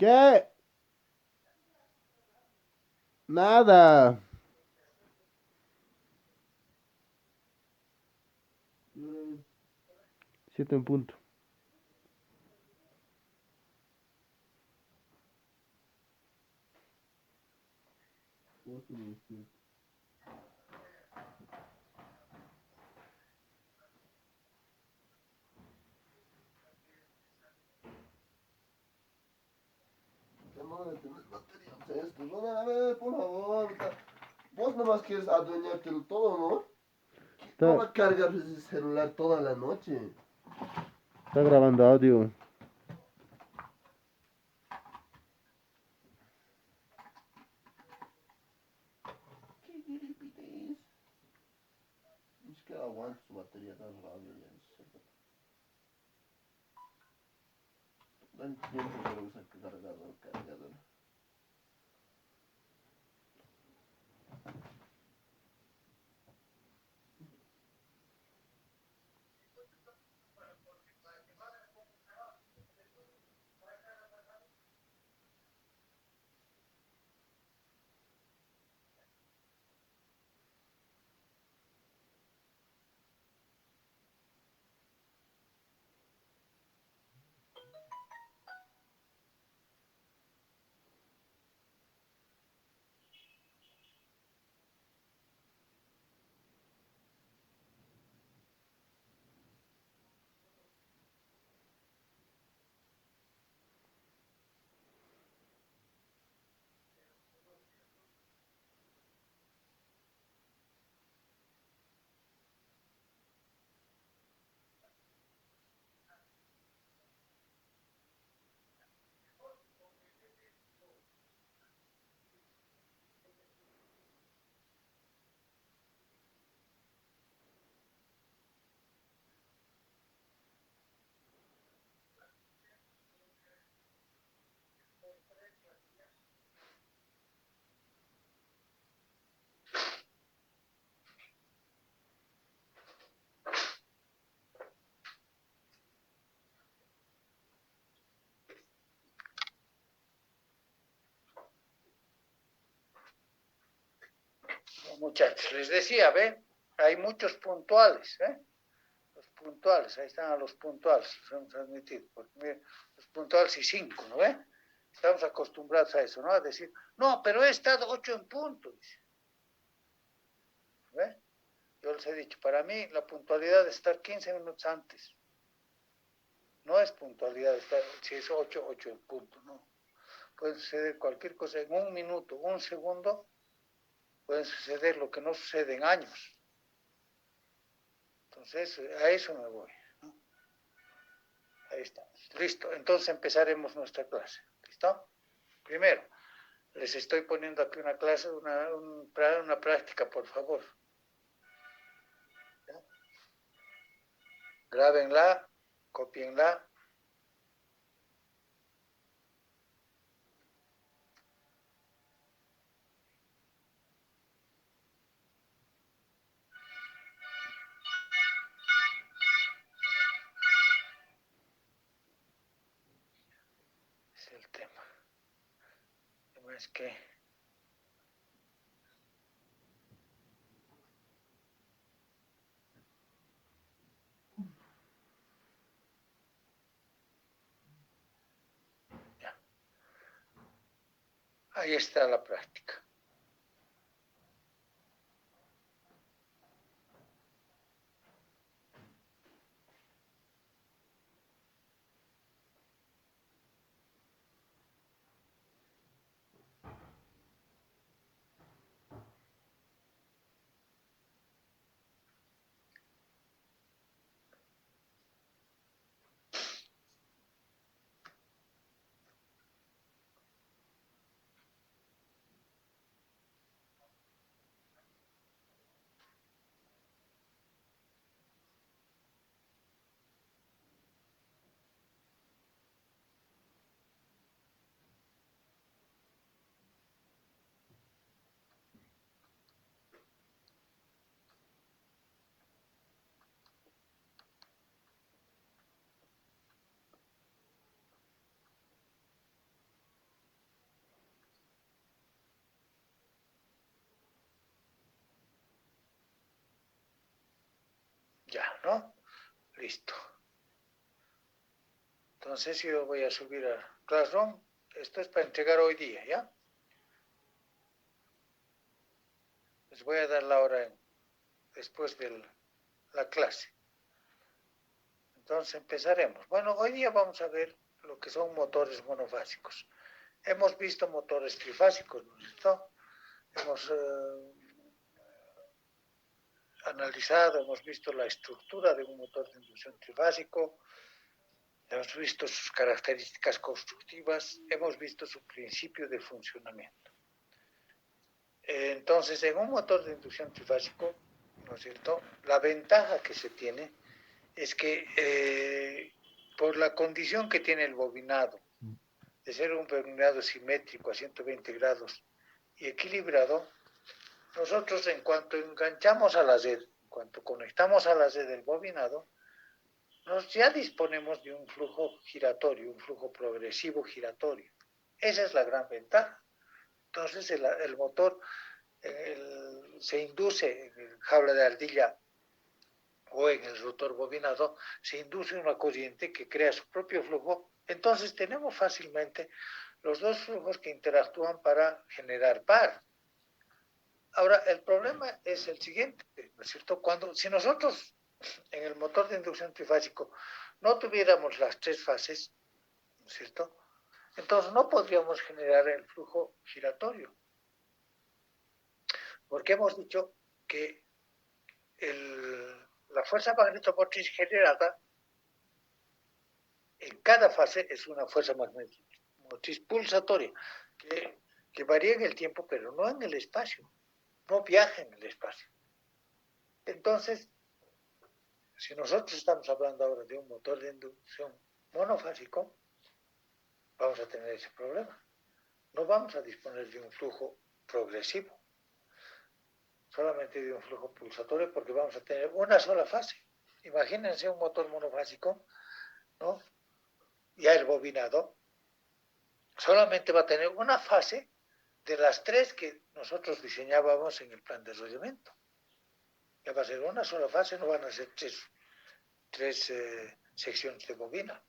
¿Qué? Nada. 7 en punto. No le tenés batería a esto. No, a ver, por favor. Vos nomás quieres adueñártelo todo, ¿no? No va Está, a cargar ese celular toda la noche. está grabando audio. ¿Qué gilipollas? Ni siquiera aguanta su batería tan rápido ya. Dan tiempo para usar cargador. Muchachos, les decía, ¿ven? Hay muchos puntuales, ¿eh? Los puntuales, ahí están a los puntuales, son transmitidos. Porque, miren, los puntuales y 5, ¿no ven? Estamos acostumbrados a eso, ¿no? A decir, no, pero he estado 8 en punto, dice. ¿Ven? Yo les he dicho, para mí la puntualidad es estar 15 minutos antes. No es puntualidad estar, si es 8, 8 en punto, no. Puede suceder cualquier cosa en un minuto, un segundo, puede suceder lo que no sucede en años. Entonces, a eso me voy. ¿No? Ahí estamos. Listo. Entonces empezaremos nuestra clase. ¿Listo? Primero, les estoy poniendo aquí una clase, una práctica, por favor. ¿Ya? Grábenla, copienla. Es el tema. El tema es que ya. Ahí está la práctica. ¿no? Listo. Entonces yo voy a subir a Classroom. Esto es para entregar hoy día, ¿ya? Les voy a dar la hora después de la clase. Entonces empezaremos. Bueno, hoy día vamos a ver lo que son motores monofásicos. Hemos visto motores trifásicos, ¿no es cierto? Hemos analizado, hemos visto la estructura de un motor de inducción trifásico, hemos visto sus características constructivas, hemos visto su principio de funcionamiento. Entonces, en un motor de inducción trifásico, ¿no es cierto?, la ventaja que se tiene es que por la condición que tiene el bobinado, de ser un bobinado simétrico a 120 grados y equilibrado, nosotros en cuanto enganchamos a la red, en cuanto conectamos a la red del bobinado, ya disponemos de un flujo giratorio, un flujo progresivo giratorio. Esa es la gran ventaja. Entonces el motor se induce en el jaula de ardilla o en el rotor bobinado, se induce una corriente que crea su propio flujo. Entonces tenemos fácilmente los dos flujos que interactúan para generar par. Ahora, el problema es el siguiente, ¿no es cierto? Si nosotros en el motor de inducción trifásico no tuviéramos las tres fases, ¿no es cierto?, entonces no podríamos generar el flujo giratorio. Porque hemos dicho que la fuerza magnetomotriz generada en cada fase es una fuerza magnetomotriz pulsatoria que varía en el tiempo, pero no en el espacio, no viaja en el espacio. Entonces, si nosotros estamos hablando ahora de un motor de inducción monofásico, vamos a tener ese problema. No vamos a disponer de un flujo progresivo, solamente de un flujo pulsatorio, porque vamos a tener una sola fase. Imagínense un motor monofásico, ¿no?, ya el bobinado, solamente va a tener una fase de las tres que nosotros diseñábamos en el plan de desarrollamiento. Ya va a ser una sola fase, no van a ser tres secciones de bobina.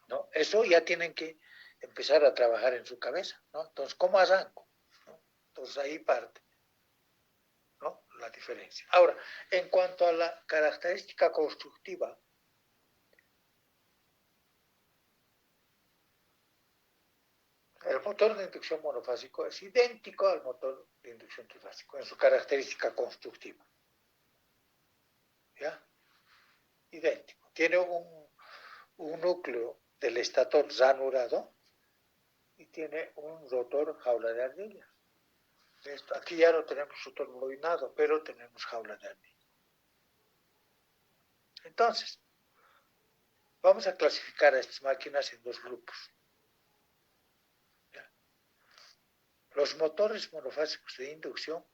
¿No? Eso ya tienen que empezar a trabajar en su cabeza, ¿no? Entonces, ¿cómo arranco? ¿No? Entonces ahí parte, ¿no?, la diferencia. Ahora, en cuanto a la característica constructiva, el motor de inducción monofásico es idéntico al motor de inducción trifásico en su característica constructiva. ¿Ya? Idéntico. Tiene un núcleo del estator ranurado y tiene un rotor jaula de ardilla. Aquí ya no tenemos rotor bobinado, pero tenemos jaula de ardilla. Entonces, vamos a clasificar a estas máquinas en dos grupos. ¿Ya? Los motores monofásicos de inducción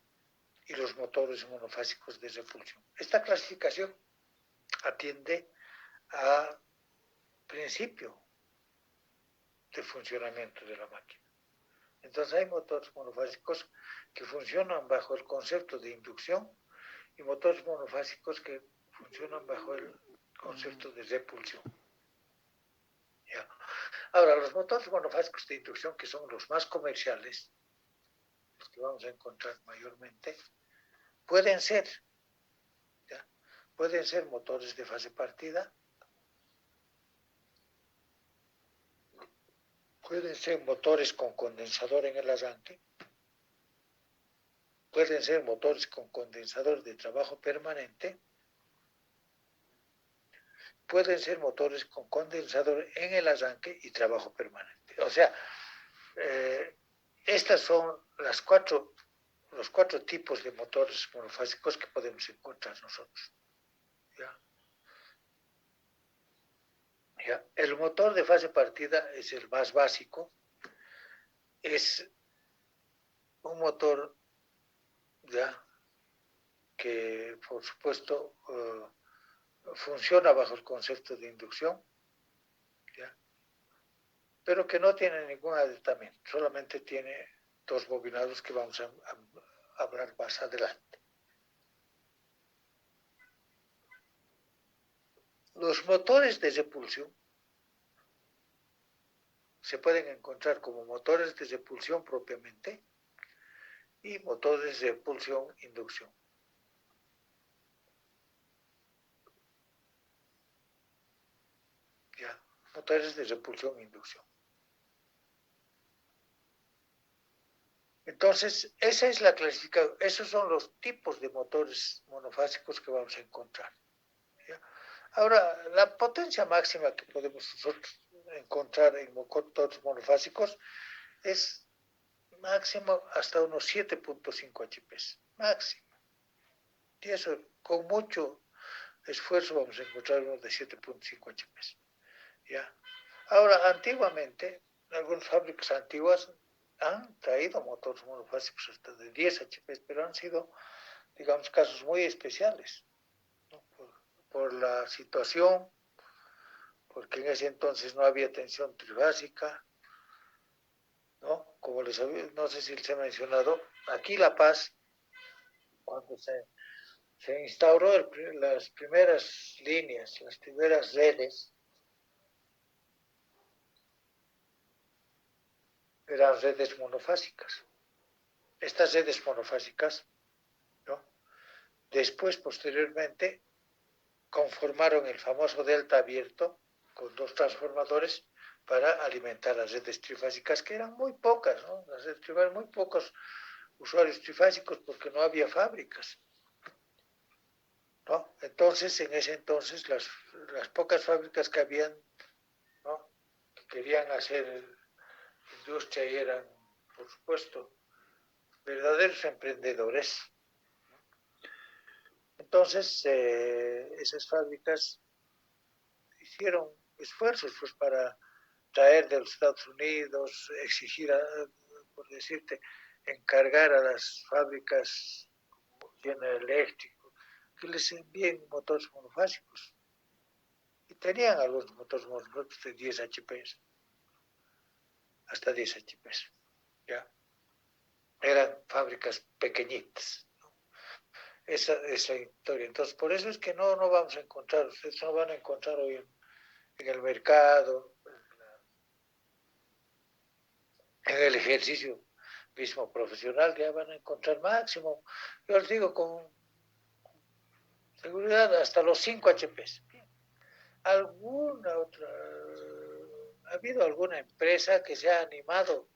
y los motores monofásicos de repulsión. Esta clasificación atiende a principio de funcionamiento de la máquina. Entonces hay motores monofásicos que funcionan bajo el concepto de inducción y motores monofásicos que funcionan bajo el concepto de repulsión. ¿Ya? Ahora, los motores monofásicos de inducción, que son los más comerciales, los que vamos a encontrar mayormente, pueden ser motores de fase partida, pueden ser motores con condensador en el arranque, pueden ser motores con condensador de trabajo permanente, pueden ser motores con condensador en el arranque y trabajo permanente. O sea, estas son los cuatro tipos de motores monofásicos que podemos encontrar nosotros. ¿Ya? ¿Ya? El motor de fase partida es el más básico, es un motor, ¿ya?, que por supuesto funciona bajo el concepto de inducción, ¿ya?, pero que no tiene ningún aditamiento, solamente tiene dos bobinados que vamos a hablar más adelante. Los motores de repulsión se pueden encontrar como motores de repulsión propiamente y motores de repulsión-inducción. Ya, motores de repulsión-inducción. Entonces, esa es la clasificación, esos son los tipos de motores monofásicos que vamos a encontrar. ¿Ya? Ahora, la potencia máxima que podemos nosotros encontrar en motores monofásicos es máximo hasta unos 7.5 HP, máximo. Y eso, con mucho esfuerzo, vamos a encontrar unos de 7.5 HP. ¿Ya? Ahora, antiguamente, algunas fábricas antiguas han traído motores monofásicos hasta de 10 HP, pero han sido, digamos, casos muy especiales, ¿no? Por la situación, porque en ese entonces no había tensión trifásica, ¿no? Como les había, no sé si les he mencionado, aquí La Paz, cuando se instauró las primeras líneas, las primeras redes, eran redes monofásicas. Estas redes monofásicas, ¿no? Después, posteriormente, conformaron el famoso delta abierto con dos transformadores para alimentar las redes trifásicas, que eran muy pocas, ¿no? Las redes trifásicas, muy pocos usuarios trifásicos porque no había fábricas, ¿no? Entonces, en ese entonces, las pocas fábricas que habían, ¿no? Que querían hacer industria y eran, por supuesto, verdaderos emprendedores. Entonces, esas fábricas hicieron esfuerzos pues, para traer de los Estados Unidos, exigir, por decirte, encargar a las fábricas como General Electric que les envíen motores monofásicos. Y tenían algunos motores monofásicos de 10 HP, hasta 10 HP. ¿Ya? Eran fábricas pequeñitas. Esa es la historia. Entonces, por eso es que no vamos a encontrar, ustedes no van a encontrar hoy en el mercado, en el ejercicio mismo profesional, ya van a encontrar máximo, yo les digo con seguridad, hasta los 5 HP. ¿Alguna otra? ¿Ha habido alguna empresa que se ha animado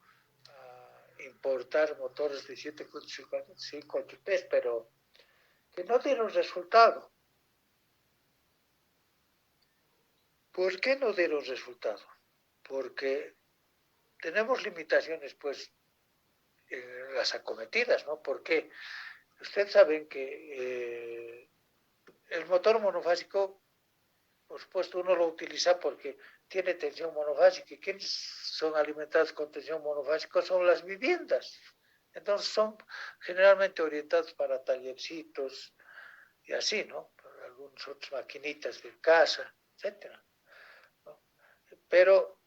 a importar motores de 7.5 HP, pero que no dieron resultado? ¿Por qué no dieron resultado? Porque tenemos limitaciones, pues, en las acometidas, ¿no? Porque ustedes saben que el motor monofásico, por supuesto, uno lo utiliza porque tiene tensión monofásica. ¿Y quiénes son alimentados con tensión monofásica? Son las viviendas. Entonces son generalmente orientados para tallercitos y así, ¿no? Para algunas otras maquinitas de casa, etcétera, ¿no? Pero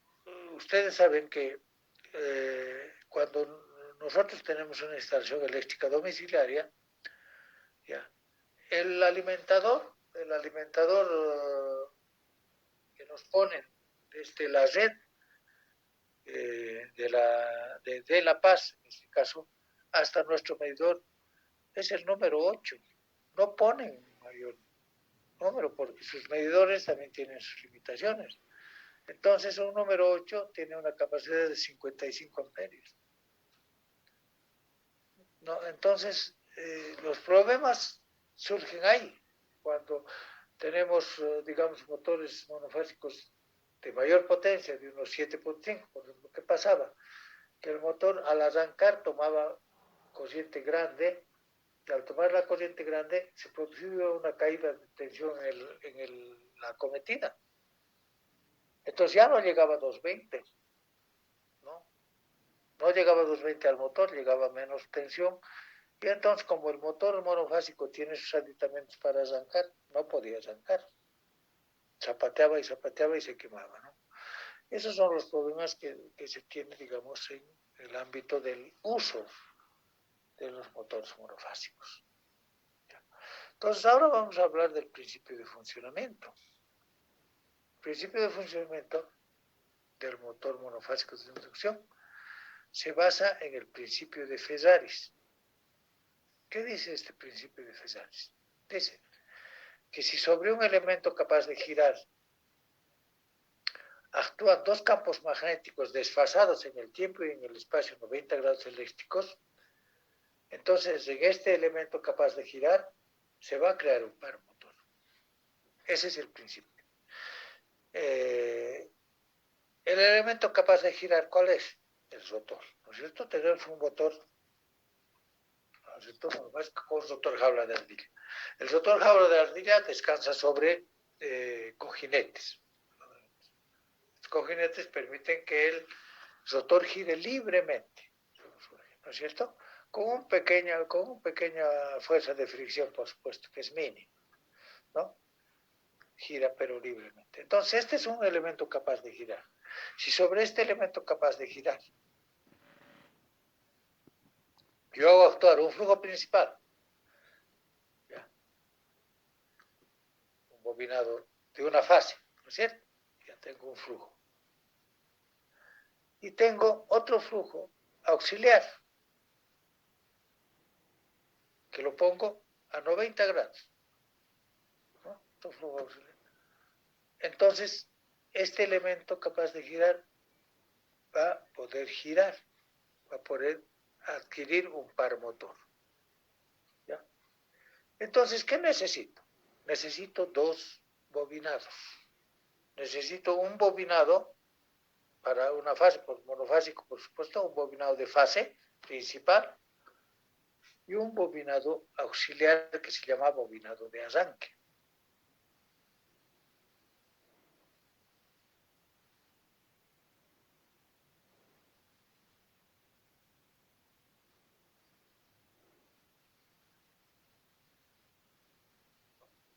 ustedes saben que cuando nosotros tenemos una instalación eléctrica domiciliaria, ya, el alimentador que nos ponen desde la red de La Paz, en este caso, hasta nuestro medidor, es el número 8. No ponen mayor número porque sus medidores también tienen sus limitaciones. Entonces, un número 8 tiene una capacidad de 55 amperios. ¿No? Entonces, los problemas surgen ahí, cuando tenemos, digamos, motores monofásicos de mayor potencia, de unos 7.5, por ejemplo, ¿qué pasaba? Que el motor al arrancar tomaba corriente grande, y al tomar la corriente grande se producía una caída de tensión en la acometida. Entonces ya no llegaba a 220, ¿no? No llegaba a 220 al motor, llegaba a menos tensión. Y entonces, como el motor monofásico tiene sus aditamentos para arrancar, no podía arrancar. Zapateaba y se quemaba, ¿no? Esos son los problemas que se tienen, digamos, en el ámbito del uso de los motores monofásicos. Entonces, ahora vamos a hablar del principio de funcionamiento. principio de funcionamiento del motor monofásico de inducción se basa en el principio de Ferraris. ¿Qué dice este principio de Ferraris? Dice que si sobre un elemento capaz de girar actúan dos campos magnéticos desfasados en el tiempo y en el espacio 90 grados eléctricos, entonces en este elemento capaz de girar se va a crear un par motor. Ese es el principio. El elemento capaz de girar, ¿cuál es? El rotor, ¿no es cierto? Tenemos un motor, ¿no es cierto? Con un rotor jaula de ardilla. El rotor jaula de ardilla descansa sobre cojinetes. Los cojinetes permiten que el rotor gire libremente, ¿no es cierto? Con una pequeña fuerza de fricción, por supuesto, que es mínima, ¿no? Gira pero libremente. Entonces, este es un elemento capaz de girar. Si sobre este elemento capaz de girar yo hago actuar un flujo principal, ¿ya? Un bobinado de una fase, ¿no es cierto? Ya tengo un flujo. Y tengo otro flujo auxiliar, que lo pongo a 90 grados, ¿no? Otro flujo auxiliar. Entonces, este elemento capaz de girar va a poder girar, va a poder adquirir un par motor. ¿Ya? Entonces, ¿qué necesito? Necesito dos bobinados. Necesito un bobinado para una fase, monofásico, por supuesto, un bobinado de fase principal y un bobinado auxiliar que se llama bobinado de arranque.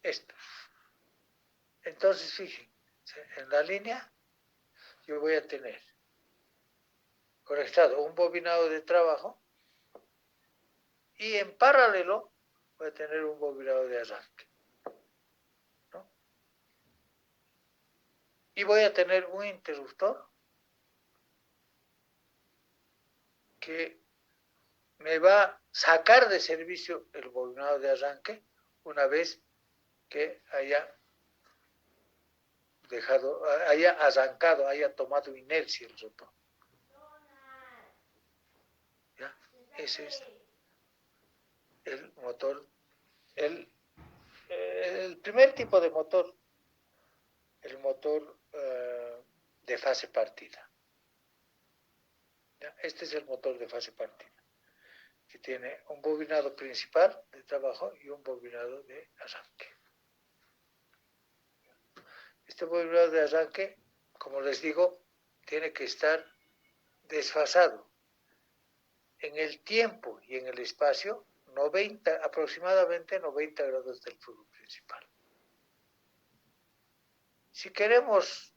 Esto. Entonces, fíjense, en la línea yo voy a tener conectado un bobinado de trabajo y en paralelo voy a tener un bobinado de arranque, ¿no? Y voy a tener un interruptor que me va a sacar de servicio el bobinado de arranque una vez que haya arrancado, haya tomado inercia el rotor. ¿Ya? Ese es el motor, el primer tipo de motor, el motor de fase partida. ¿Ya? Este es el motor de fase partida, que tiene un bobinado principal de trabajo y un bobinado de arranque. Este bobinado de arranque, como les digo, tiene que estar desfasado en el tiempo y en el espacio aproximadamente 90 grados del flujo principal. Si queremos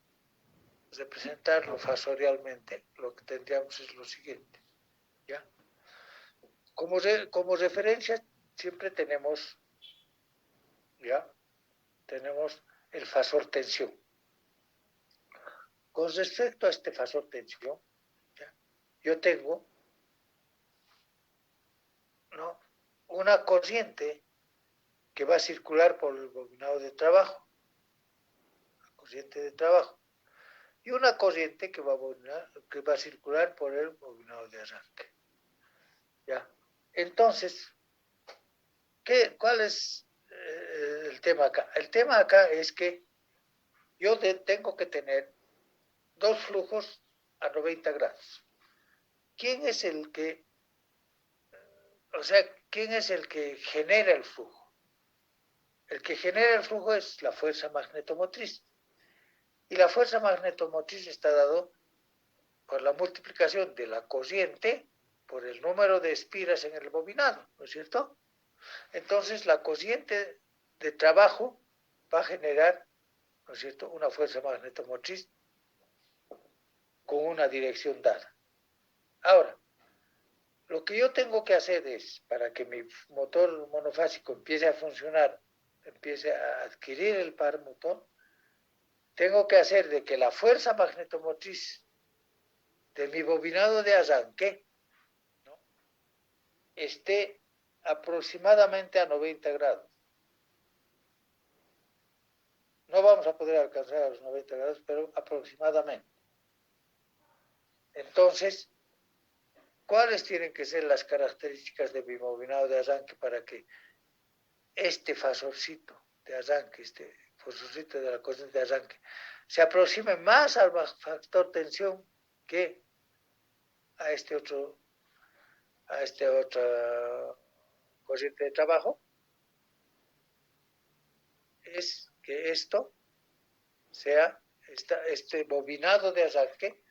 representarlo fasorialmente, lo que tendríamos es lo siguiente, ¿ya? Como referencia siempre tenemos, ¿ya? Tenemos el fasor tensión. Con respecto a este fasor tensión, ¿ya? Yo tengo, ¿no?, una corriente que va a circular por el bobinado de trabajo, la corriente de trabajo, y una corriente que va a circular por el bobinado de arranque. ¿Ya? Entonces, ¿cuál es el tema acá? El tema acá es que yo tengo que tener dos flujos a 90 grados. ¿Quién es el que genera el flujo? El que genera el flujo es la fuerza magnetomotriz. Y la fuerza magnetomotriz está dado por la multiplicación de la corriente por el número de espiras en el bobinado, ¿no es cierto? Entonces, la corriente de trabajo va a generar, ¿no es cierto?, una fuerza magnetomotriz con una dirección dada. Ahora, lo que yo tengo que hacer es, para que mi motor monofásico empiece a funcionar, empiece a adquirir el par motor, tengo que hacer de que la fuerza magnetomotriz de mi bobinado de arranque, ¿no?, esté aproximadamente a 90 grados. No vamos a poder alcanzar a los 90 grados, pero aproximadamente. Entonces, ¿cuáles tienen que ser las características de mi bobinado de arranque para que este fasorcito de arranque, este fasorcito de la corriente de arranque, se aproxime más al factor tensión que a otra corriente de trabajo? Es que esto sea, este bobinado de arranque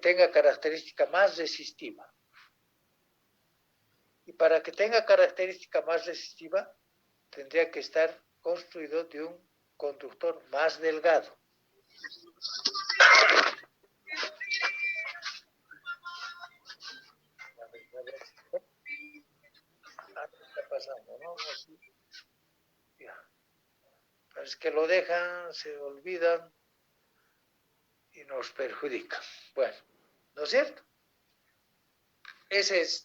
tenga característica más resistiva. Y para que tenga característica más resistiva, tendría que estar construido de un conductor más delgado. ¿Qué está pasando, no? Así, ya. Es que lo dejan, se olvidan y nos perjudican. Bueno, ¿no es cierto? Ese es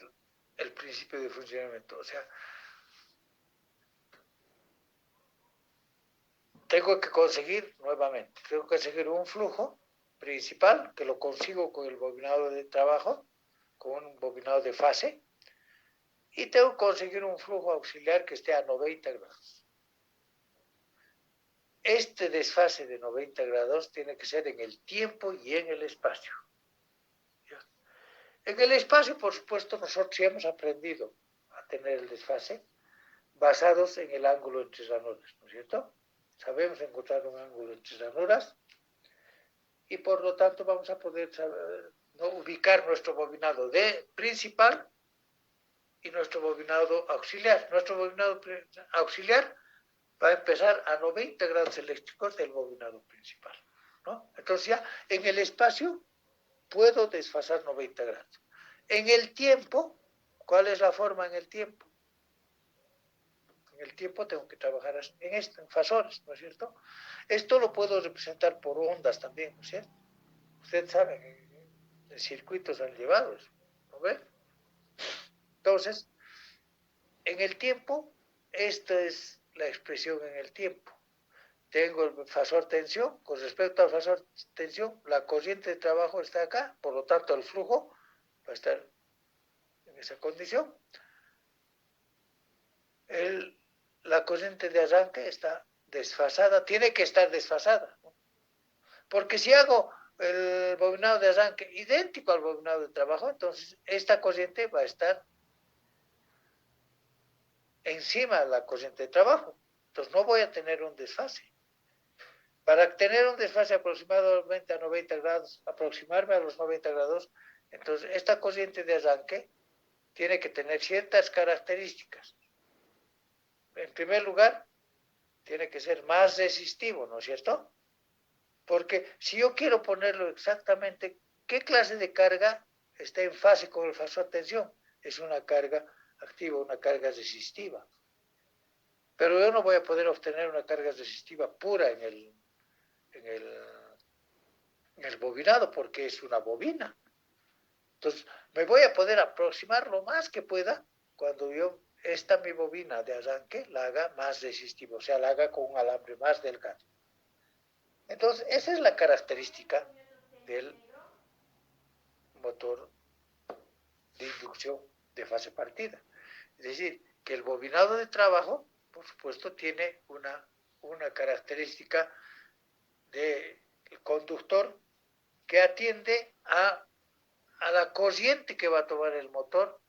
el principio de funcionamiento. O sea, tengo que conseguir un flujo principal, que lo consigo con el bobinado de trabajo, con un bobinado de fase, y tengo que conseguir un flujo auxiliar que esté a 90 grados. Este desfase de 90 grados tiene que ser en el tiempo y en el espacio. ¿Ya? En el espacio, por supuesto, nosotros sí hemos aprendido a tener el desfase basados en el ángulo entre ranuras, ¿no es cierto? Sabemos encontrar un ángulo entre ranuras y por lo tanto vamos a poder saber, ¿no?, ubicar nuestro bobinado de principal y nuestro bobinado auxiliar. Nuestro bobinado auxiliar va a empezar a 90 grados eléctricos del bobinado principal, ¿no? Entonces ya en el espacio puedo desfasar 90 grados. En el tiempo, ¿cuál es la forma en el tiempo? En el tiempo tengo que trabajar en esto, en fasores, ¿no es cierto? Esto lo puedo representar por ondas también, ¿no es cierto? Ustedes saben, en circuitos han llevado eso, ¿no ven? Entonces, en el tiempo, esta es la expresión en el tiempo. Tengo el fasor tensión, con respecto al fasor tensión, la corriente de trabajo está acá, por lo tanto el flujo va a estar en esa condición. La corriente de arranque está desfasada, tiene que estar desfasada, ¿no? Porque si hago el bobinado de arranque idéntico al bobinado de trabajo, entonces esta corriente va a estar encima de la corriente de trabajo. Entonces no voy a tener un desfase. Para tener un desfase aproximadamente a 90 grados, aproximarme a los 90 grados, entonces esta corriente de arranque tiene que tener ciertas características. En primer lugar, tiene que ser más resistivo, ¿no es cierto? Porque si yo quiero ponerlo exactamente, ¿qué clase de carga está en fase con el fasor tensión? Es una carga activa, una carga resistiva. Pero yo no voy a poder obtener una carga resistiva pura en el bobinado porque es una bobina. Entonces, me voy a poder aproximar lo más que pueda cuando yo mi bobina de arranque la haga más resistiva, o sea, la haga con un alambre más delgado. Entonces, esa es la característica del motor de inducción de fase partida. Es decir, que el bobinado de trabajo, por supuesto, tiene una característica de conductor que atiende a la corriente que va a tomar el motor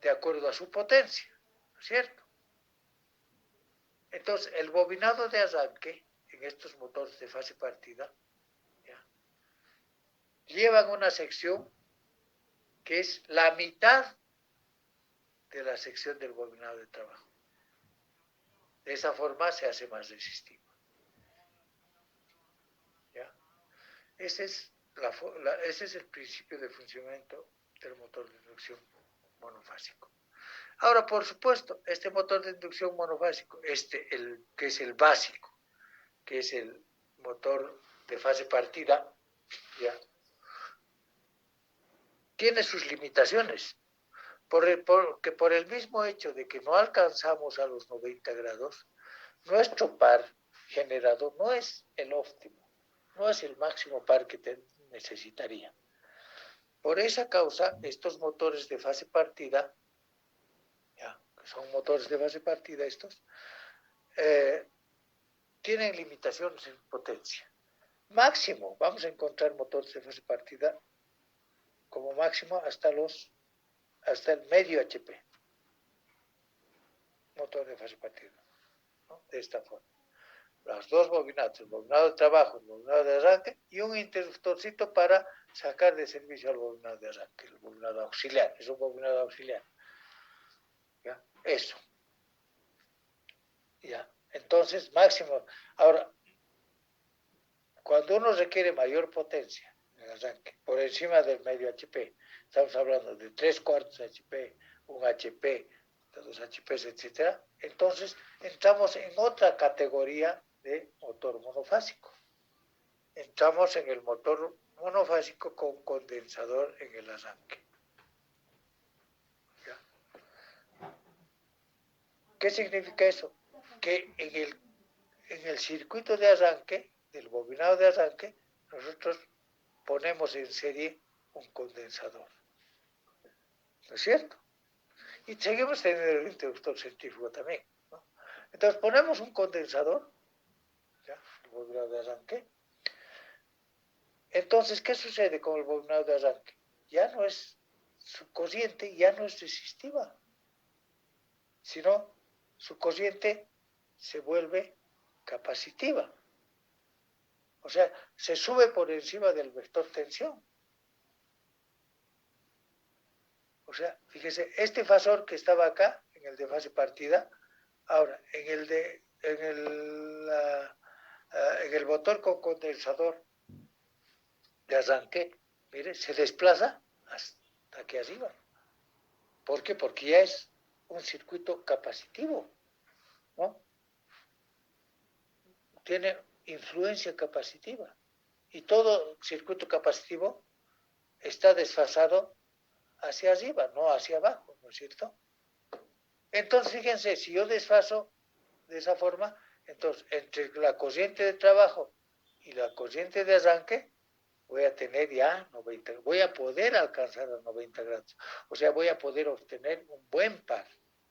de acuerdo a su potencia, ¿no es cierto? Entonces, el bobinado de arranque en estos motores de fase partida llevan una sección que es la mitad de la sección del bobinado de trabajo. De esa forma se hace más resistivo. ¿Ya? Ese es el principio de funcionamiento del motor de inducción monofásico. Ahora, por supuesto, este motor de inducción monofásico, que es el básico, que es el motor de fase partida, ¿ya? Tiene sus limitaciones, porque por el mismo hecho de que no alcanzamos a los 90 grados, nuestro par generado no es el óptimo, no es el máximo par que necesitaría. Por esa causa, estos motores de fase partida, ¿ya? Que son motores de fase partida estos, tienen limitaciones en potencia. Máximo, vamos a encontrar motores de fase partida como máximo hasta el medio HP, motor de fase partida, ¿no? De esta forma. Los dos bobinados, el bobinado de trabajo, el bobinado de arranque y un interruptorcito para sacar de servicio al bobinado de arranque, el bobinado auxiliar, es un bobinado auxiliar. ¿Ya? Eso. ¿Ya? Entonces, máximo. Ahora, cuando uno requiere mayor potencia en el arranque, por encima del medio HP, estamos hablando de 3/4 HP, 1 HP, 2 HP, etcétera, entonces entramos en otra categoría de motor monofásico. Entramos en el motor monofásico con condensador en el arranque. ¿Ya? ¿Qué significa eso? Que en el circuito de arranque, del bobinado de arranque, nosotros ponemos en serie un condensador. ¿No es cierto? Y seguimos teniendo el interruptor centrífugo también, ¿no? Entonces ponemos un condensador, ¿ya? El bobinado de arranque. Entonces, ¿qué sucede con el bobinado de arranque? Ya no es, su corriente ya no es resistiva, sino su corriente se vuelve capacitiva. O sea, se sube por encima del vector tensión. O sea, fíjese, este fasor que estaba acá, en el de fase partida, ahora, en el motor con condensador de arranque, mire, se desplaza hasta aquí arriba. ¿Por qué? Porque ya es un circuito capacitivo, ¿no? Tiene influencia capacitiva. Y todo circuito capacitivo está desfasado hacia arriba, no hacia abajo, ¿no es cierto? Entonces, fíjense, si yo desfaso de esa forma, entonces, entre la corriente de trabajo y la corriente de arranque, voy a tener ya 90, voy a poder alcanzar los 90 grados. O sea, voy a poder obtener un buen par,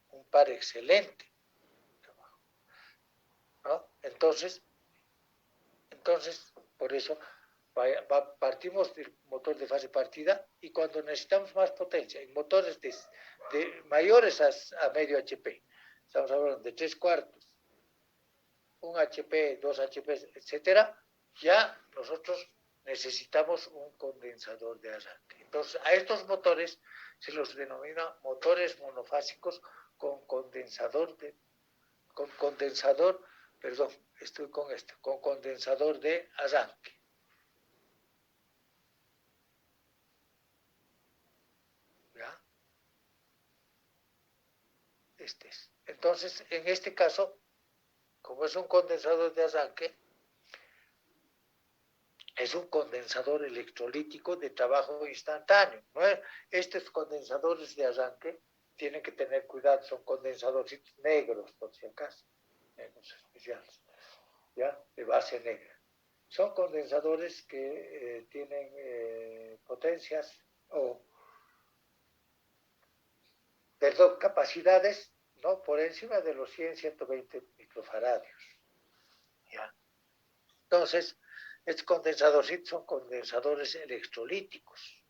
un par excelente, ¿no? Entonces, por eso partimos del motor de fase partida y cuando necesitamos más potencia, en motores de mayores a medio HP, estamos hablando de 3/4, 1 HP, 2 HP, etcétera, ya nosotros necesitamos un condensador de arranque. Entonces, a estos motores se los denomina motores monofásicos con condensador con condensador de arranque. ¿Ya? Este es. Entonces, en este caso, como es un condensador de arranque, es un condensador electrolítico de trabajo instantáneo, ¿no? Estos condensadores de arranque tienen que tener cuidado, son condensadores negros, por si acaso, negros especiales, ¿ya? De base negra. Son condensadores que tienen potencias capacidades, ¿no? Por encima de los 100, 120 microfaradios, ¿ya? Entonces, estos condensadores son condensadores electrolíticos,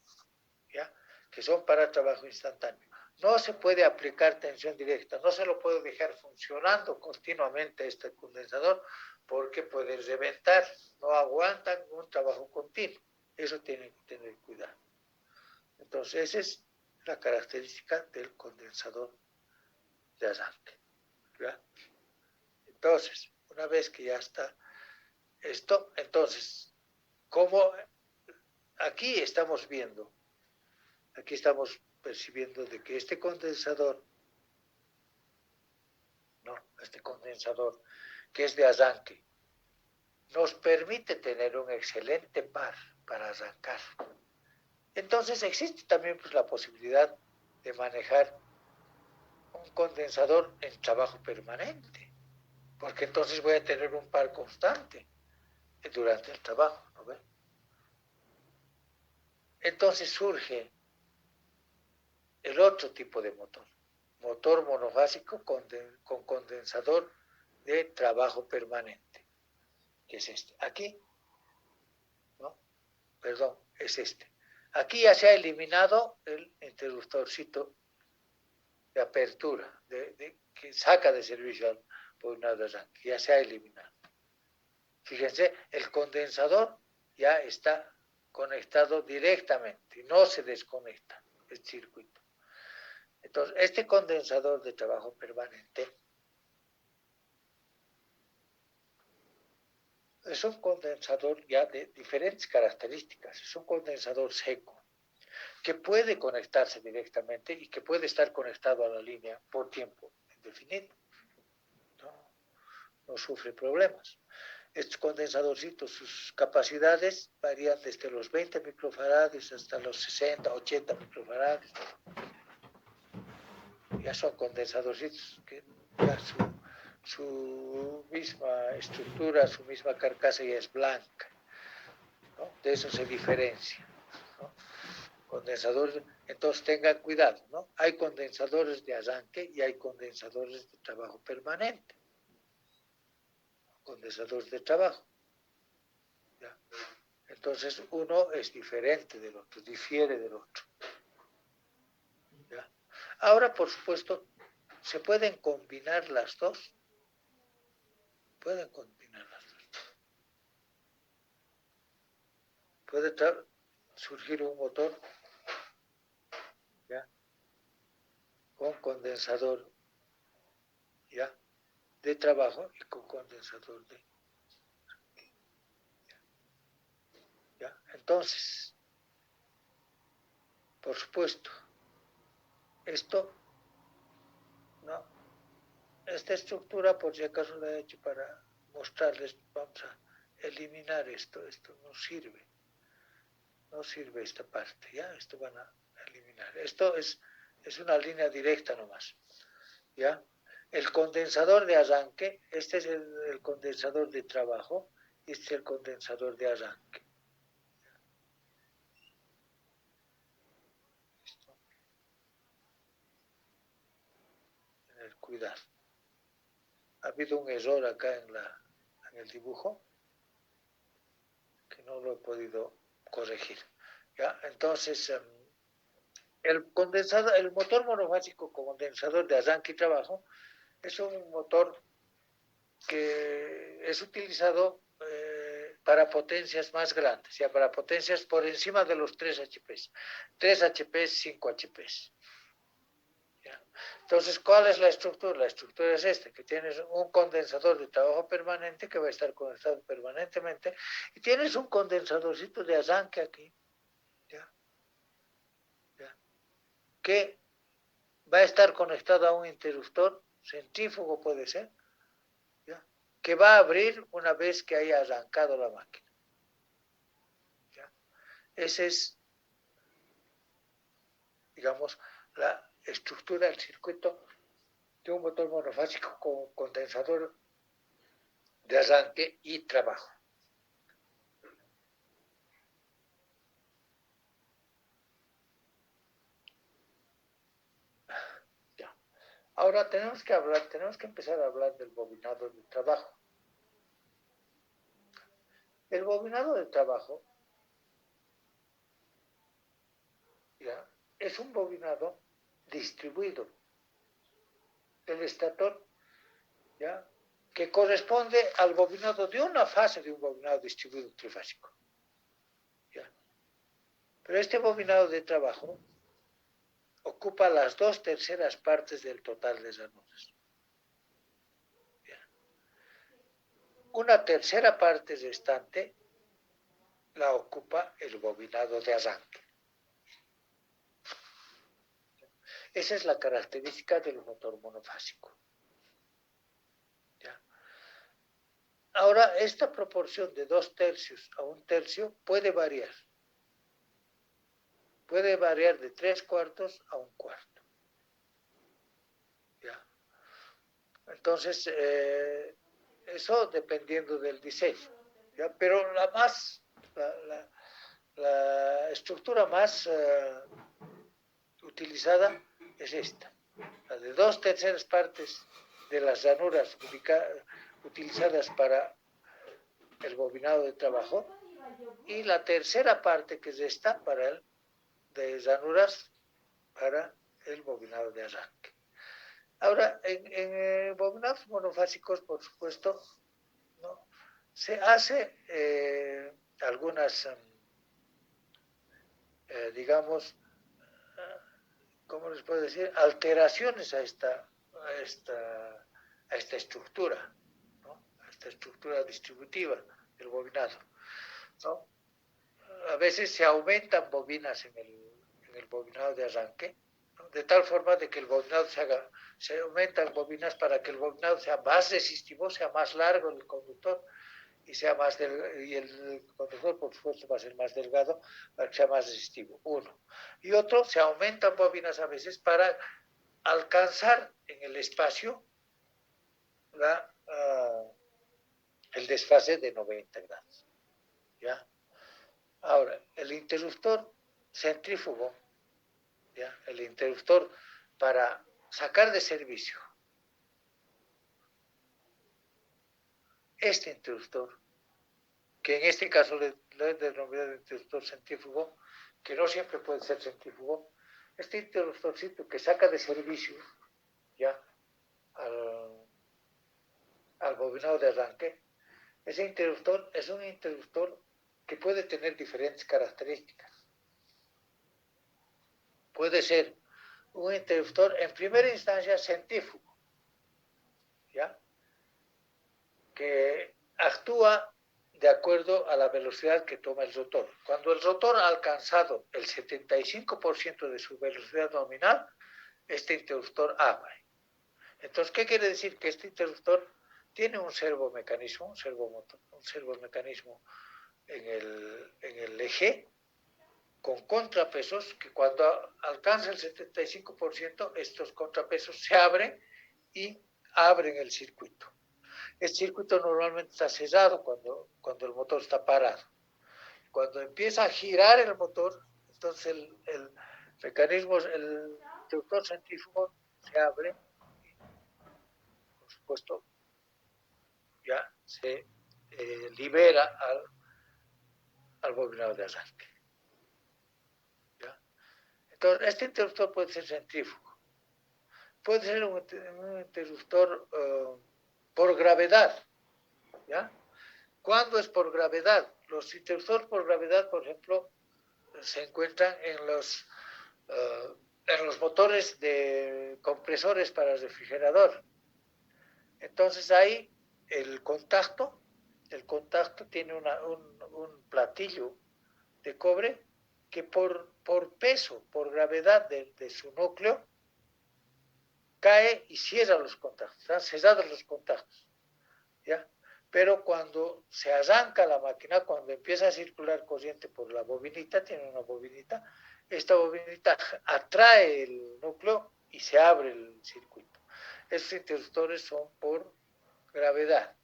¿ya? Que son para trabajo instantáneo. No se puede aplicar tensión directa, no se lo puede dejar funcionando continuamente este condensador porque puede reventar, no aguantan un trabajo continuo. Eso tienen que tener cuidado. Entonces, esa es la característica del condensador de arranque, ¿ya? Entonces, una vez que ya está esto, entonces, como aquí estamos percibiendo de que este condensador que es de arranque, nos permite tener un excelente par para arrancar. Entonces existe también pues, la posibilidad de manejar un condensador en trabajo permanente, porque entonces voy a tener un par constante durante el trabajo, ¿no ve? Entonces surge el otro tipo de motor monofásico con condensador de trabajo permanente, que es este. Aquí, ¿no? Perdón, es este. Aquí ya se ha eliminado el interruptorcito de apertura, que saca de servicio al bobinado de arranque, ya se ha eliminado. Fíjense, el condensador ya está conectado directamente, no se desconecta el circuito. Entonces, este condensador de trabajo permanente es un condensador ya de diferentes características, es un condensador seco, que puede conectarse directamente y que puede estar conectado a la línea por tiempo indefinido. No sufre problemas. Estos condensadorcitos, sus capacidades varían desde los 20 microfarads hasta los 60, 80 microfarads. Ya son condensadorcitos que ya su misma estructura, su misma carcasa ya es blanca, ¿no? De eso se diferencia, ¿no? Condensadores, entonces tengan cuidado, ¿no? Hay condensadores de arranque y hay condensadores de trabajo permanente. Condensadores de trabajo. ¿Ya? Entonces uno es diferente del otro, difiere del otro. ¿Ya? Ahora, por supuesto, se pueden combinar las dos. Pueden combinar las dos. Puede surgir un motor, ¿ya? Con condensador, ¿ya? De trabajo y con condensador de... ¿Ya? Entonces, por supuesto, esto, ¿no? Esta estructura, por si acaso la he hecho para mostrarles, vamos a eliminar esto no sirve esta parte, ¿ya? Esto van a eliminar. Esto es una línea directa nomás, ¿ya? El condensador de arranque, este es el condensador de trabajo, y este es el condensador de arranque. ¿Listo? Tener cuidado. Ha habido un error acá en el dibujo, que no lo he podido corregir, ¿ya? Entonces, el motor monofásico condensador de arranque y trabajo es un motor que es utilizado para potencias más grandes, ya para potencias por encima de los 3 HP, 3 HP, 5 HP. ¿Ya? Entonces, ¿cuál es la estructura? La estructura es esta, que tienes un condensador de trabajo permanente que va a estar conectado permanentemente y tienes un condensadorcito de arranque aquí, ¿ya? ¿Ya? Que va a estar conectado a un interruptor centrífugo, puede ser, ¿ya? Que va a abrir una vez que haya arrancado la máquina. ¿Ya? Esa es, digamos, la estructura del circuito de un motor monofásico con condensador de arranque y trabajo. Ya. Ahora tenemos que empezar a hablar del bobinado de trabajo. El bobinado de trabajo, ¿ya? Es un bobinado distribuido. El estator, ¿ya? Que corresponde al bobinado de una fase de un bobinado distribuido trifásico. ¿Ya? Pero este bobinado de trabajo ocupa las 2/3 partes del total de ranuras. Una tercera parte restante la ocupa el bobinado de arranque. Esa es la característica del motor monofásico. ¿Ya? Ahora, esta proporción de 2/3 a 1/3 puede variar. Puede variar de 3/4 a 1/4. ¿Ya? Entonces, eso dependiendo del diseño. ¿Ya? Pero la estructura más utilizada es esta, la de 2/3 partes de las ranuras utilizadas para el bobinado de trabajo y la tercera parte, que es esta, de ranuras para el bobinado de arranque. Ahora, en bobinados monofásicos, por supuesto, ¿no? Se hace algunas, digamos, ¿cómo les puedo decir? Alteraciones a esta estructura, ¿no? A esta estructura distributiva del bobinado, ¿no? A veces se aumentan bobinas en el bobinado de arranque, ¿no? De tal forma de que el bobinado se aumentan bobinas para que el bobinado sea más resistivo, sea más largo el conductor y y el conductor, por supuesto, va a ser más delgado para que sea más resistivo. Uno. Y otro, se aumentan bobinas a veces para alcanzar en el espacio el desfase de 90 grados. ¿Ya? Ahora, el interruptor centrífugo, ¿ya? El interruptor para sacar de servicio este interruptor, que en este caso le he denominado interruptor centrífugo, que no siempre puede ser centrífugo, este interruptorcito que saca de servicio ya al bobinado de arranque, ese interruptor es un interruptor que puede tener diferentes características. Puede ser un interruptor en primera instancia centrífugo, ¿ya? Que actúa de acuerdo a la velocidad que toma el rotor. Cuando el rotor ha alcanzado el 75% de su velocidad nominal, este interruptor abre. Entonces, ¿qué quiere decir? Que este interruptor tiene un servomecanismo, un servomecanismo en el eje, con contrapesos, que cuando alcanza el 75%, estos contrapesos se abren y abren el circuito. El circuito normalmente está cerrado cuando el motor está parado. Cuando empieza a girar el motor, entonces el mecanismo, el interruptor centrífugo se abre y, por supuesto, ya se libera al bobinado de arranque. ¿Ya? Entonces, este interruptor puede ser centrífugo. Puede ser un interruptor por gravedad. ¿Ya? ¿Cuándo es por gravedad? Los interruptores por gravedad, por ejemplo, se encuentran en los motores de compresores para refrigerador. Entonces ahí el contacto tiene un platillo de cobre que por peso, por gravedad de su núcleo, cae y cierra los contactos. Están cerrados los contactos. ¿Ya? Pero cuando se arranca la máquina, cuando empieza a circular corriente por la bobinita, tiene una bobinita, esta bobinita atrae el núcleo y se abre el circuito. Estos interruptores son por gravedad.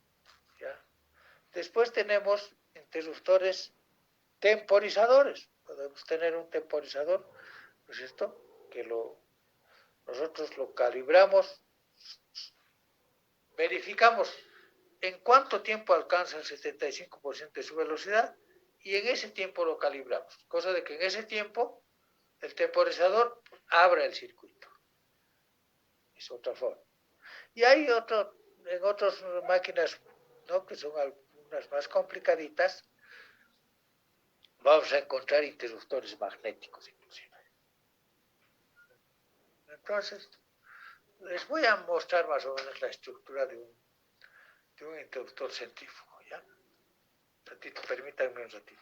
¿Ya? Después tenemos interruptores temporizadores. Podemos tener un temporizador, ¿no es esto? Que nosotros lo calibramos, verificamos en cuánto tiempo alcanza el 75% de su velocidad y en ese tiempo lo calibramos. Cosa de que en ese tiempo el temporizador abra el circuito. Es otra forma. Y hay en otras máquinas, ¿no? Que son algunas más complicaditas, vamos a encontrar interruptores magnéticos inclusive. Entonces, les voy a mostrar más o menos la estructura de un interruptor centrífugo, ¿ya? Un ratito, permítanme un ratito.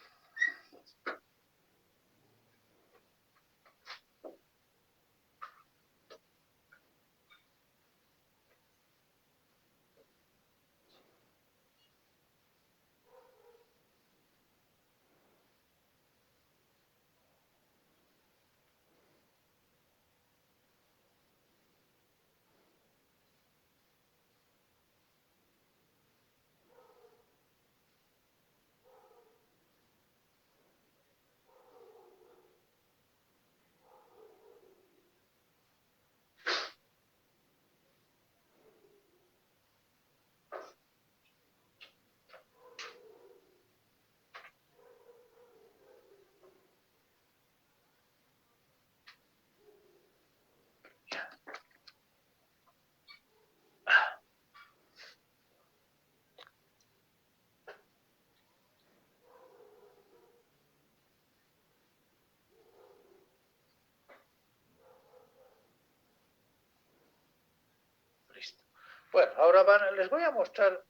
Bueno, ahora les voy a mostrar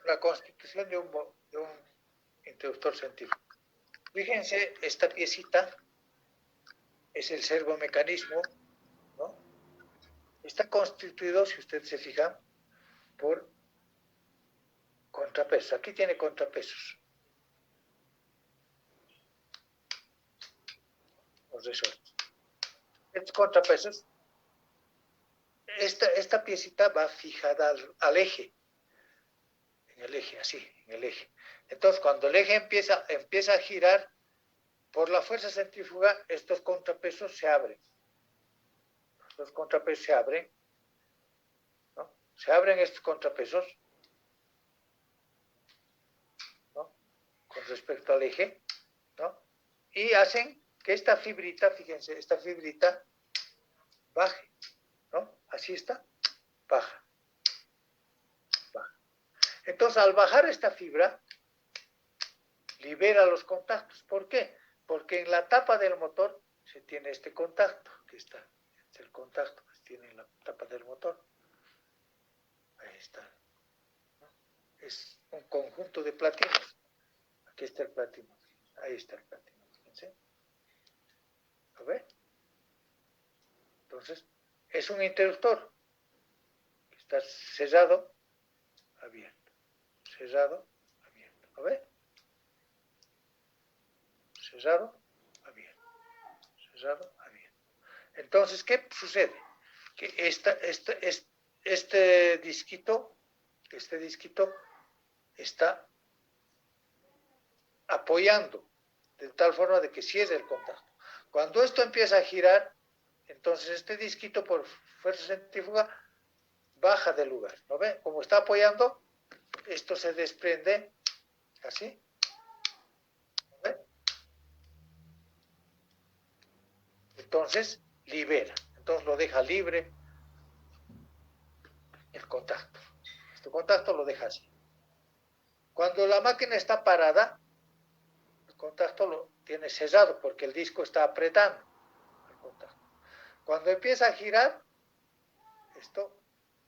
la constitución de un interruptor centrífugo. Fíjense, esta piecita es el servomecanismo, ¿no? Está constituido, si ustedes se fijan, por contrapesos. Aquí tiene contrapesos. Los resortes. Estos contrapesos, esta piecita va fijada al eje. En el eje, así, en el eje. Entonces, cuando el eje empieza a girar, por la fuerza centrífuga, estos contrapesos se abren. Los contrapesos se abren, ¿no? Se abren estos contrapesos, ¿no? Con respecto al eje, ¿no? Y hacen que esta fibrita, fíjense, esta fibrita baje, ¿no? Así está, baja. Entonces, al bajar esta fibra, libera los contactos. ¿Por qué? Porque en la tapa del motor se tiene este contacto, que está, es el contacto que se tiene en la tapa del motor. Ahí está. Es un conjunto de platinos. Aquí está el platino. Ahí está el platino. Fíjense. ¿Lo ve? Entonces, es un interruptor que está cerrado, abierto. Cerrado, abierto. ¿Lo ve? Cerrado, abierto. Cerrado, abierto. Entonces, ¿qué sucede? Que este disquito está apoyando de tal forma de que cierre el contacto. Cuando esto empieza a girar, entonces este disquito por fuerza centrífuga baja del lugar. ¿No ve? Como está apoyando, esto se desprende así. ¿No ve? Entonces libera. Entonces lo deja libre el contacto. Este contacto lo deja así. Cuando la máquina está parada, el contacto lo tiene cerrado porque el disco está apretando el contacto. Cuando empieza a girar, esto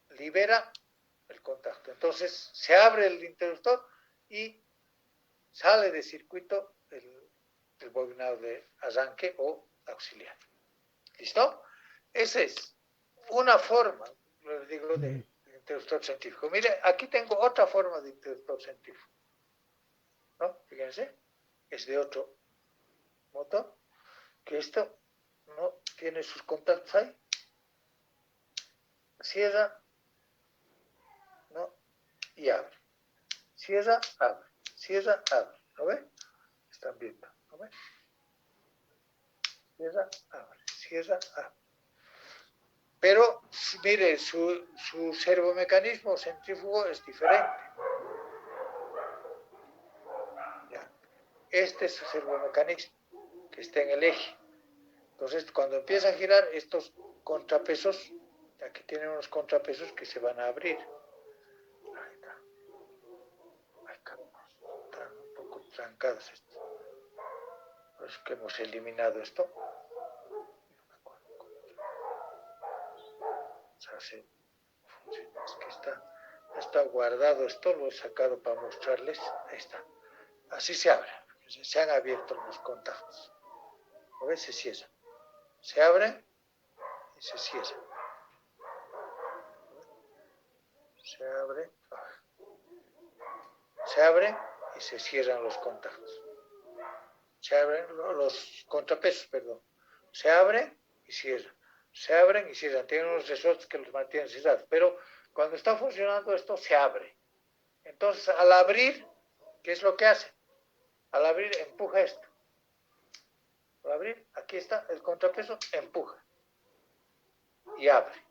libera el contacto. Entonces se abre el interruptor y sale de circuito el bobinado de arranque o auxiliar. ¿Listo? Esa es una forma, les digo, de interruptor centrífugo. Mire, aquí tengo otra forma de interruptor centrífugo. ¿No? Fíjense, es de otro motor, que esto no tiene sus contactos ahí. Cierra, ¿no? Y abre. Cierra, abre. Cierra, abre. ¿Lo ven? Están viendo. ¿Lo ven? Cierra, abre. Cierra, abre. Pero, mire, su servomecanismo centrífugo es diferente. ¿Ya? Este es su servomecanismo, que está en el eje. Entonces, cuando empieza a girar, estos contrapesos, aquí tienen unos contrapesos que se van a abrir. Ahí está. Ay, caramba, están un poco trancadas estas. Pues que hemos eliminado esto. O sea, es que está guardado esto, lo he sacado para mostrarles. Ahí está. Así se abre. Se han abierto los contactos. A ver, se cierra. Se abre y se cierra. Se abre. Se abre y se cierran los contactos. Se abren los contrapesos, perdón. Se abre y cierra. Se abren y cierran. Tienen unos resortes que los mantienen cerrados. Pero cuando está funcionando esto, se abre. Entonces, al abrir, ¿qué es lo que hace? Al abrir, empuja esto. Al abrir, aquí está el contrapeso, empuja. Y abre.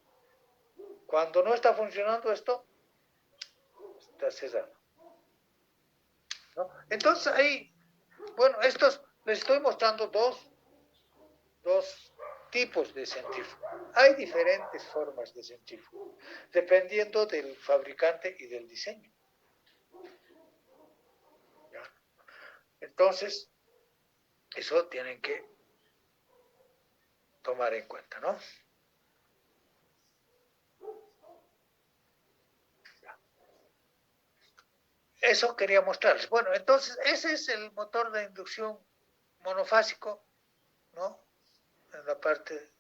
Cuando no está funcionando esto, está cerrado. ¿No? Entonces, ahí, bueno, les estoy mostrando dos tipos de centrífugo. Hay diferentes formas de centrífugo, dependiendo del fabricante y del diseño. ¿Ya? Entonces, eso tienen que tomar en cuenta, ¿no? eso quería mostrarles. Bueno, entonces ese es el motor de inducción monofásico, ¿no? En la parte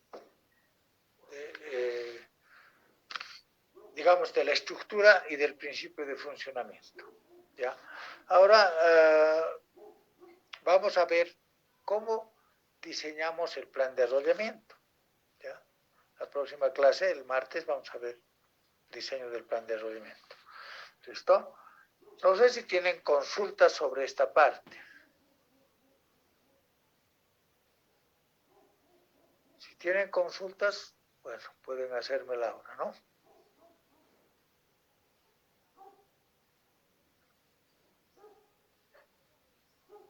de, digamos, de la estructura y del principio de funcionamiento. ¿Ya? Ahora vamos a ver cómo diseñamos el plan de arrollamiento. ¿Ya? La próxima clase, el martes, vamos a ver diseño del plan de arrollamiento. ¿Listo? No sé si tienen consultas sobre esta parte. Si tienen consultas, bueno, pueden hacérmela ahora, ¿no?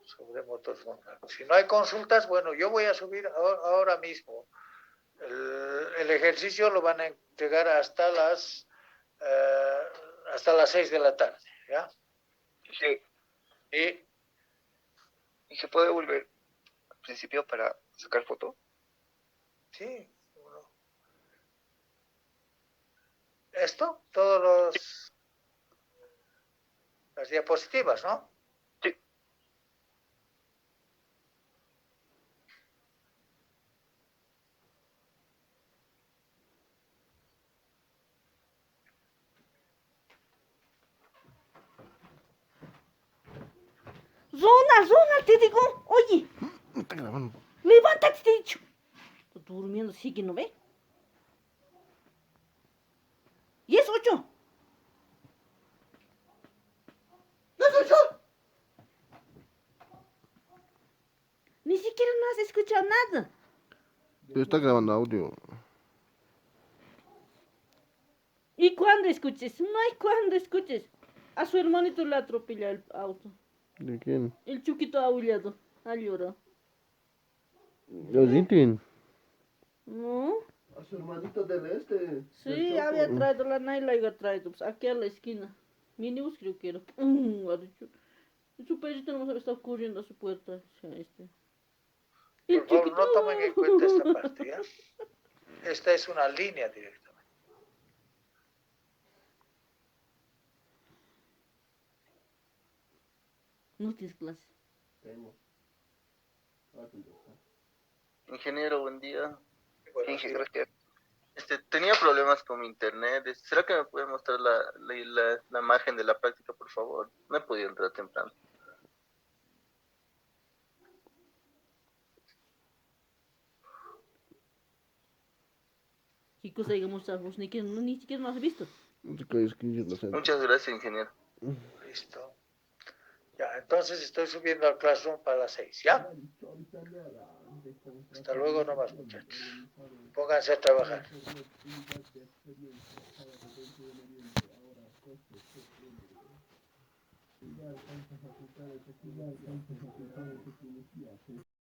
Sobre motores montables. Si no hay consultas, bueno, yo voy a subir ahora mismo. El ejercicio lo van a entregar hasta las 6 de la tarde, ¿ya? Sí, y se puede volver al principio para sacar foto. Sí, bueno. Esto, todos las diapositivas, ¿no? Sí. Zona, te digo. Oye, No está grabando. levántate, te he dicho. Estoy durmiendo, sigue, ¿no ve? Y es 8. ¿Qué soy yo? Ni siquiera no has escuchado nada. Pero está grabando audio. ¿Y cuándo escuches? No hay cuando escuches. A su hermanito le atropella el auto. ¿De quién? El Chuquito ha aullado. Ha llorado. ¿Los Intin? ¿No? A su hermanito del este. del Sí, Choco. había traído la Naila y ha traído. Pues aquí a la esquina. Minibus creo que era. Ha dicho. Y su perrito no me estaba corriendo a su puerta. O sea, El Por favor, chiquito. no tomen en cuenta esta parte, ¿ya? Esta es una línea directamente. No tienes clase. Tengo. Ah, tendrás. Ingeniero, buen día. Bueno, Gracias. Tenía problemas con mi internet. ¿Será que me puede mostrar la imagen de la práctica, por favor? No he podido entrar temprano. Chicos, digamos a vos, ni siquiera no has visto. No sé qué es que yo no sé. Muchas gracias, ingeniero. listo. Ya, entonces estoy subiendo al Classroom para las 6, ¿ya? Hasta luego nomás, muchachos. Pónganse a trabajar.